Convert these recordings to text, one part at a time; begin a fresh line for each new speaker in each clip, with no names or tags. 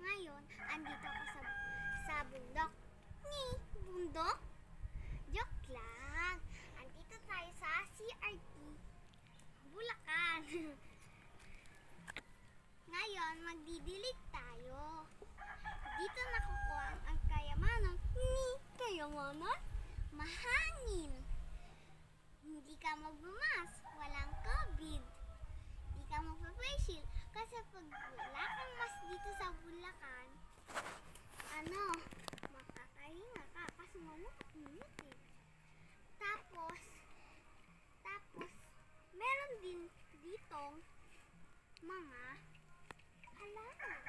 Ngayon, andito ako sa bundok. Bundok? Joke lang. Andito tayo sa CRT, Bulacan. Ngayon, magdidilig tayo. Dito nakukuha ang kayamanan. Kayamanan? Mahangin. Hindi ka magmamas. Walang COVID. Hindi ka magpa-facial. Kasi pag wala kang mas dito sa Bulacan, makakahinga ka kasi mamuot eh. Tapos, meron din ditong mga halaman.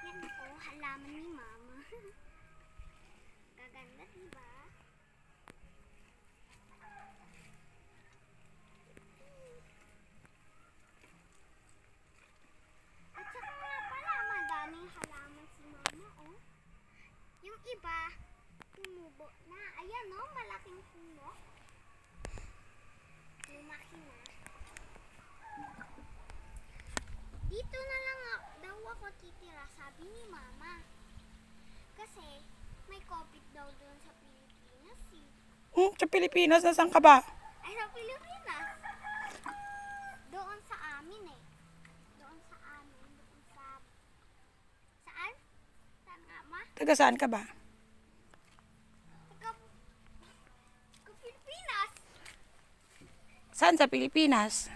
Yan po, halaman ni Mama. Gaganda, diba? At saka nga pala, madaming halaman si Mama, oh. Yung iba, tumubo na. Ayan, oh, malaking puno. Lumaki na. Dito na lang daw ako titira, sabi ni Mama. Kasi may COVID daw doon sa Pilipinas eh.
Sa Pilipinas? Nasaan ka ba?
Ay, sa Pilipinas. Doon sa amin eh. Doon sa amin. Doon sa... Saan? Saan nga, Ma?
Taga saan ka ba?
Taga Pilipinas.
Saan sa Pilipinas?